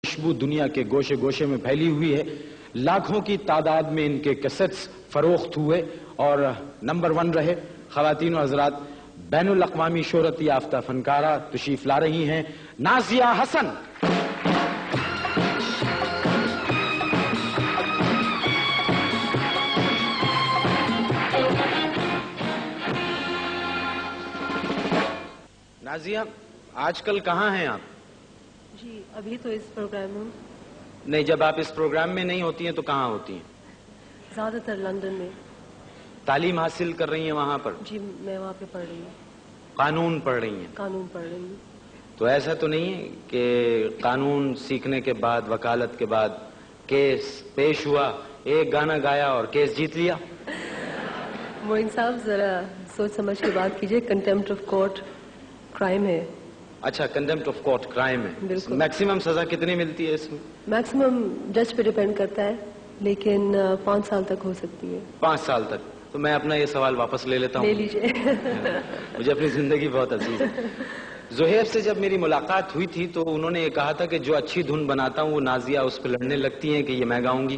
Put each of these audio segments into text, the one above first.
خوشبو دنیا کے گوشے گوشے میں پھیلی ہوئی ہے. لاکھوں کی تعداد میں ان کے کیسٹس فروخت ہوئے اور نمبر 1 رہے. خواتین و حضرات، بین الاقوامی شہرت یافتہ فنکارہ تشریف لا رہی ہیں نازیہ حسن. نازیہ، آج کل کہاں ہیں آپ؟ جی ابھی تو اس پروگرام میں. نہیں، جب آپ اس پروگرام میں نہیں ہوتی ہیں تو کہاں ہوتی ہیں؟ زیادہ تر لندن میں. تعلیم حاصل کر رہی ہیں وہاں پر؟ جی میں وہاں پہ پڑھ رہی ہوں. قانون پڑھ رہی ہیں؟ قانون پڑھ رہی ہوں. تو ایسا تو نہیں ہے کہ قانون سیکھنے کے بعد، وکالت کے بعد کیس پیش ہوا، ایک گانا گایا اور کیس جیت لیا؟ معین صاحب ذرا سوچ سمجھ کے بات کیجئے. کنٹیمپٹ آف کورٹ کرائم ہے. اچھا، کنٹیمپٹ آف کورٹ کرائم ہے. بالکل. میکسیمم سزا کتنی ملتی ہے اس میں؟ میکسیمم جج پہ ڈیپینڈ کرتا ہے، لیکن 5 سال تک ہو سکتی ہے. 5 سال تک؟ تو میں اپنا یہ سوال واپس لے لیتا ہوں. لے لیجئے. مجھے اپنی زندگی بہت عزیز ہے. زہیب سے جب میری ملاقات ہوئی تھی تو انہوں نے یہ کہا تھا کہ جو اچھی دھن بناتا ہوں وہ نازیہ اس پہ لڑنے لگتی ہیں کہ یہ میں گاؤں گی.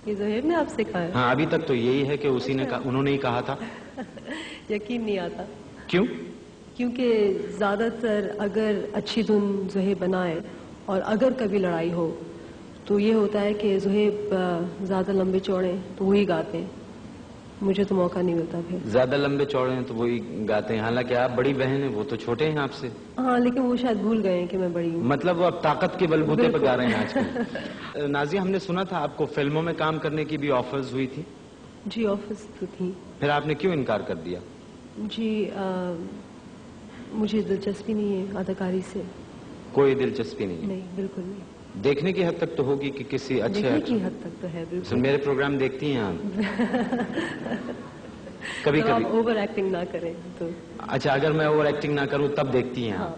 یہ زہیب نے آپ سے کہا ہے؟ ہاں، ابھی تک تو یہی ہے کہ اسی نے انہوں نے ہی کہا تھا. یقین نہیں آتا. کیوں؟ کیونکہ زیادہ تر اگر اچھی دھن زہیب بنائے اور اگر کبھی لڑائی ہو تو یہ ہوتا ہے کہ زہیب زیادہ لمبے چوڑے تو وہی گاتے ہیں. مجھے تو موقع نہیں ملتا. پھر زیادہ لمبے چوڑے ہیں تو وہی گاتے ہیں، حالانکہ آپ بڑی بہن ہیں، وہ تو چھوٹے ہیں آپ سے. ہاں، لیکن وہ شاید بھول گئے ہیں کہ میں بڑی ہوں. مطلب وہ اب طاقت کے بلبوتے پہ گا رہے ہیں آج کل. نازیہ، ہم نے سنا تھا آپ کو فلموں میں کام کرنے کی بھی آفرز ہوئی تھی. جی آفرز تو تھی. پھر آپ نے کیوں انکار کر دیا؟ جی مجھے دلچسپی نہیں ہے اداکاری سے. کوئی دلچسپی نہیں؟ نہیں، بالکل نہیں. دیکھنے کی حد تک تو ہوگی کہ کسی اچھے دیکھنے کی حد تک تو ہے. بالکل. میرے پروگرام دیکھتی ہیں آپ؟ کبھی آپ کبھی اوور ایکٹنگ نہ کریں تو. اچھا، اگر میں اوور ایکٹنگ نہ کروں تب دیکھتی ہیں آپ؟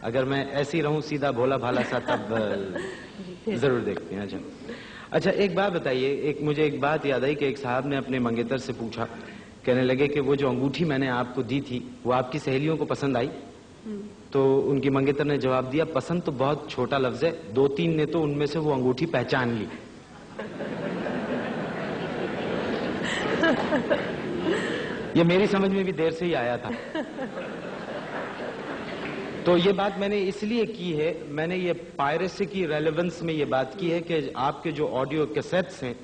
اگر میں ایسی رہوں سیدھا بھولا بھالا سا تب ضرور دیکھتی ہیں. اچھا ایک بات بتائیے، مجھے ایک بات یاد آئی کہ ایک صاحب نے اپنے منگیتر سے پوچھا، کہنے لگے کہ وہ جو انگوٹھی میں نے آپ کو دی تھی وہ آپ کی سہیلیوں کو پسند آئی؟ تو ان کی منگیتر نے جواب دیا، پسند تو بہت چھوٹا لفظ ہے، 2-3 نے تو ان میں سے وہ انگوٹھی پہچان لی. یہ میری سمجھ میں بھی دیر سے ہی آیا تھا. تو یہ بات میں نے اس لیے کی ہے، میں نے یہ پائریسی کی ریلیونس میں یہ بات کی ہے کہ آپ کے جو آڈیو کیسٹس ہیں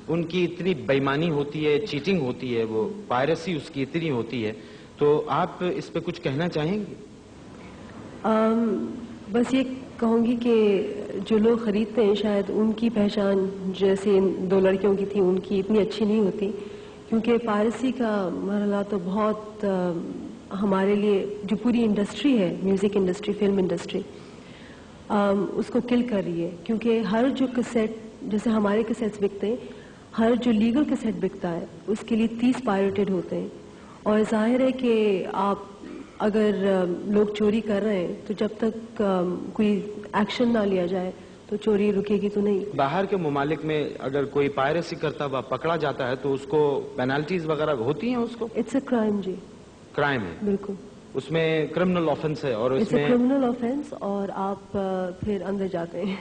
ان کی اتنی بےایمانی ہوتی ہے، چیٹنگ ہوتی ہے، وہ پائریسی اس کی اتنی ہوتی ہے. تو آپ اس پہ کچھ کہنا چاہیں گے؟ بس یہ کہوں گی کہ جو لوگ خریدتے ہیں شاید ان کی پہچان جیسے ان 2 لڑکیوں کی تھی ان کی اتنی اچھی نہیں ہوتی، کیونکہ پائریسی کا مرحلہ تو بہت ہمارے لیے جو پوری انڈسٹری ہے، میوزک انڈسٹری، فلم انڈسٹری، اس کو کل کر رہی ہے. کیونکہ ہر جو کیسٹ، جیسے ہمارے کیسٹس بکتے ہیں، ہر جو لیگل کیسٹ بکتا ہے اس کے لیے 30 پائریٹڈ ہوتے ہیں. اور ظاہر ہے کہ آپ اگر لوگ چوری کر رہے ہیں تو جب تک کوئی ایکشن نہ لیا جائے تو چوری رکے گی تو نہیں. باہر کے ممالک میں اگر کوئی پائریسی کرتا ہوا پکڑا جاتا ہے تو اس کو پینالٹیز وغیرہ ہوتی ہیں؟ اس کو اٹس اے کرائم. جی کرائم ہے. بالکل. اس میں کرمنل آفنس ہے اور اس میں کرمنل آفنس اور آپ پھر اندر جاتے ہیں.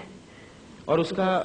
اور اس کا